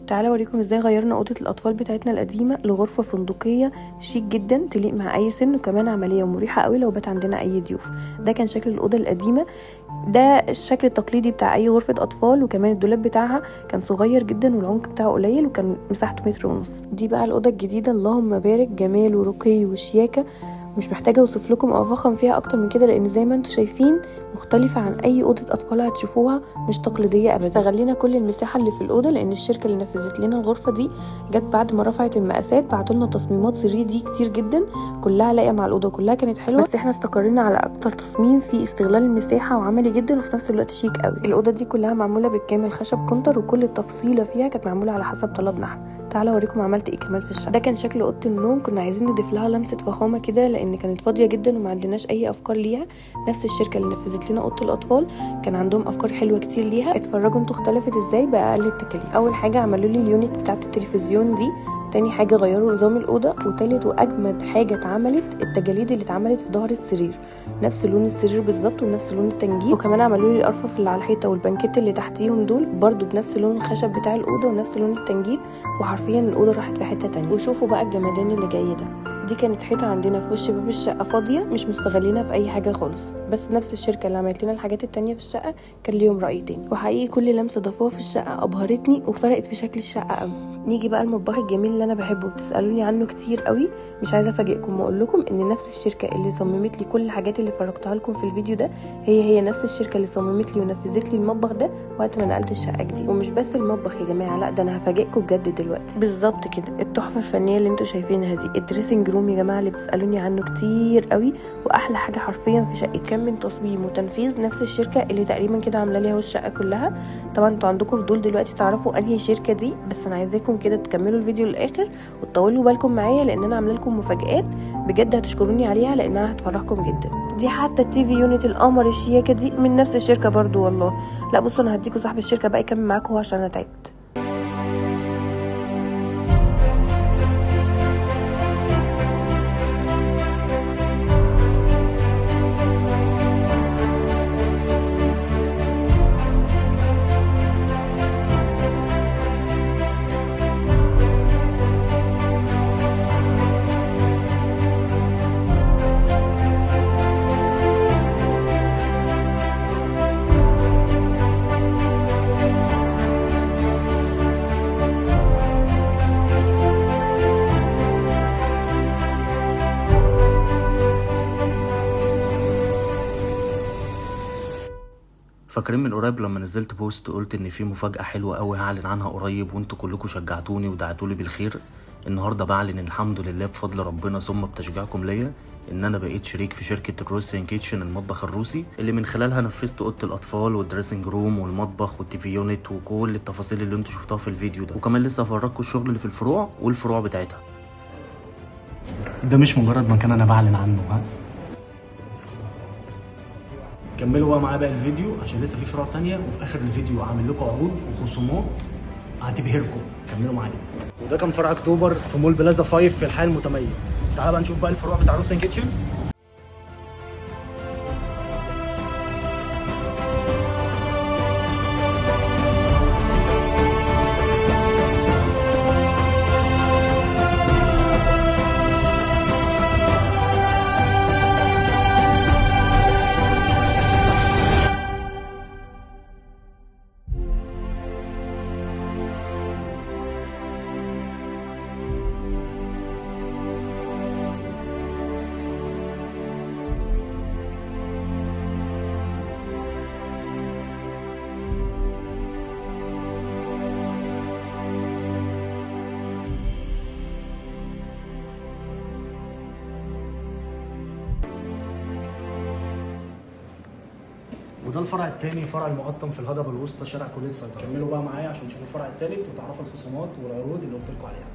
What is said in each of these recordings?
تعالى اوريكم ازاي غيرنا اوضه الاطفال بتاعتنا القديمه لغرفه فندقيه شيك جدا تليق مع اي سن، وكمان عمليه ومريحه قوي لو بات عندنا اي ضيوف. ده كان شكل الاوضه القديمه، ده الشكل التقليدي بتاع اي غرفه اطفال، وكمان الدولاب بتاعها كان صغير جدا والعمق بتاعه قليل وكان مساحته 1.5 متر. دي بقى الاوضه الجديده، اللهم بارك، جمال ورقي وشياكه، مش محتاجه اوصف لكم او افخم فيها اكتر من كده، لان زي ما انتم شايفين مختلفه عن اي اوضه اطفال هتشوفوها، مش تقليديه ابدا. استغلينا كل المساحه اللي في الاوضه، لان الشركه اللي نفذت لنا الغرفه دي جت بعد ما رفعت المقاسات، بعتوا لنا تصميمات 3D كتير جدا كلها لايقه مع الاوضه، كلها كانت حلوه، بس احنا استقرينا على اكتر تصميم فيه استغلال المساحه وعملي جدا وفي نفس الوقت شيك قوي. الاوضه دي كلها معموله بالكامل خشب كونتر، وكل التفصيله فيها كانت معموله على حسب طلبنا احنا. تعالوا اوريكم عملت ايه كمان في الشقه. ده كان شكل اوضه النوم، كنا عايزين نضيف لها لمسه فخامه كده لان كانت فاضيه جدا وما عندناش اي افكار ليها. نفس الشركه اللي نفذت لنا اوضه الاطفال كان عندهم افكار حلوه كتير ليها. اتفرجوا انتوا اختلفت ازاي باقل التكاليف. اول حاجه عملوا لي اليونت بتاعه التلفزيون دي، تاني حاجه غيروا نظام الاوضه، وتالت واجمد حاجه اتعملت التجاليد اللي اتعملت في ظهر السرير، نفس لون السرير بالظبط ونفس لون التنجيد. وكمان عملوا لي الارفف اللي على الحيطه والبنكيت اللي تحتيهم دول برضو بنفس لون الخشب بتاع الاوضه ونفس لون التنجيد، وحرفيا الاوضه راحت في حته تانية. وشوفوا بقى الجمدان اللي جاي ده، دي كانت حيطه عندنا في وش باب الشقه فاضيه مش مستغلينها في اي حاجه خالص، بس نفس الشركه اللي عملت لنا الحاجات التانية في الشقه كان ليهم راي تاني. وحقيقي كل لمسه ضافوها في الشقه ابهرتني وفرقت في شكل الشقه قوي. نيجي بقى المطبخ الجميل اللي انا بحبه، بتسالوني عنه كتير قوي، مش عايزه افاجئكم واقول لكم ان نفس الشركه اللي صممت لي كل الحاجات اللي فرجتها لكم في الفيديو ده هي نفس الشركه اللي صممت لي ونفذت لي المطبخ ده وقت ما نقلت الشقه جديد. ومش بس المطبخ يا جماعه، لا ده انا هفاجئكم بجد دلوقتي. بالظبط كده، التحفه الفنيه اللي انتوا شايفينها دي الدريسنج روم يا جماعه اللي بتسالوني عنه كتير قوي، واحلى حاجه حرفيا في شقتي كان من تصميم وتنفيذ نفس الشركه اللي تقريبا كده عامله لي اهو الشقه كلها. طبعا انتوا عندكم فضول دلوقتي تعرفوا انهي شركه دي، بس انا عايزاكم كده تكملوا الفيديو للاخر وتطولوا بالكم معايا، لان انا عامله لكم مفاجآت بجد هتشكروني عليها لانها هتفرحكم جدا. دي حتى التي في يونت القمر الشياكه دي من نفس الشركه برضو والله. لا بصوا انا هديكوا صاحب الشركه بقى يكمل معاكم عشان انا تعبت. فاكرين من قريب لما نزلت بوست قلت ان في مفاجأة حلوة قوي هعلن عنها قريب، وانتوا كلكم شجعتوني ودعتولي بالخير. النهارده بعلن الحمد لله بفضل ربنا ثم بتشجيعكم ليا ان انا بقيت شريك في شركة الروسيان كيتشن، المطبخ الروسي اللي من خلالها نفذت اوضة الاطفال والدريسنج روم والمطبخ والتي في يونت وكل التفاصيل اللي انتوا شفتوها في الفيديو ده، وكمان لسه هفرجكم الشغل اللي في الفروع والفروع بتاعتها. ده مش مجرد مكان انا بعلن عنه، ها، كملوا بقى معايا باقي الفيديو عشان لسه في فروع تانية، وفي اخر الفيديو عامل لكم عروض وخصومات هتبهركم. كملوا معايا. وده كان فرع اكتوبر في مول بلازا 5 في الحي المتميز. تعالى بقى نشوف بقى الفروع بتاع روسيان كيتشن. وده الفرع الثاني، فرع المقطم في الهضبه الوسطى شارع كليه الصيدله. كملوا بقى معايا عشان تشوفوا الفرع الثالث وتعرفوا الخصومات والعروض اللي قلت لكم عليها.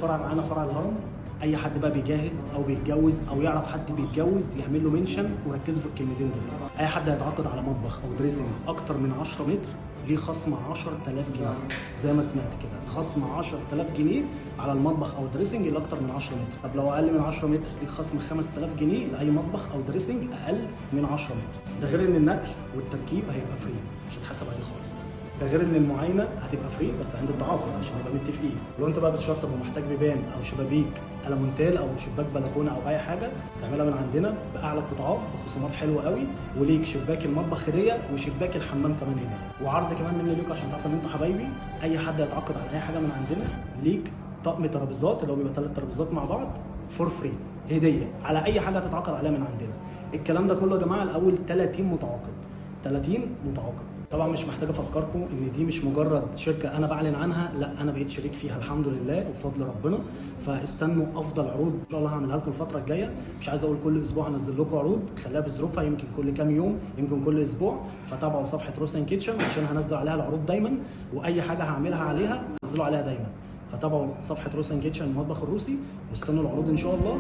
فرع معانا فرع الهرم. اي حد بقى بيجهز او بيتجوز او يعرف حد بيتجوز يعمل له منشن، وركزوا في الكلمتين دول. اي حد هيتعاقد على مطبخ او دريسنج اكتر من 10 متر ليه خصم 10000 جنيه، زي ما سمعت كده، خصم 10000 جنيه على المطبخ او دريسنج اللي اكتر من 10 متر. طب لو اقل من 10 متر ليك خصم 5000 جنيه لاي مطبخ او دريسنج اقل من 10 متر. ده غير ان النقل والتركيب هيبقى فري، مش هتحاسب عليه خالص. ده غير ان المعاينه هتبقى فري بس عند التعاقد عشان نبقى متفقين. لو انت بقى بتشطب ومحتاج بيبان او شبابيك المونتال او شباك بلكونه او اي حاجه، تعملها من عندنا باعلى القطاعات بخصومات حلوه قوي، وليك شباك المطبخ هديه وشباك الحمام كمان هديه، وعرض كمان مني ليكم عشان تعرفوا ان انتوا حبايبي. اي حد هيتعاقد على اي حاجه من عندنا ليك طقم ترابيزات اللي هو بيبقى 3 ترابيزات مع بعض فور فري هديه على اي حاجه هتتعاقد عليها من عندنا. الكلام ده كله يا جماعه الاول 30 متعاقد، 30 متعاقد. طبعا مش محتاج افكركم ان دي مش مجرد شركه انا بعلن عنها، لا انا بقيت شريك فيها الحمد لله وبفضل ربنا. فاستنوا افضل عروض ان شاء الله هعملها لكم الفتره الجايه. مش عايز اقول كل اسبوع هنزل لكم عروض، خليها بظروفها، يمكن كل كام يوم، يمكن كل اسبوع. فتابعوا صفحه روسن كيتشن عشان هنزل عليها العروض دايما، واي حاجه هعملها عليها هنزلوا عليها دايما. فتابعوا صفحه روسن كيتشن المطبخ الروسي واستنوا العروض ان شاء الله.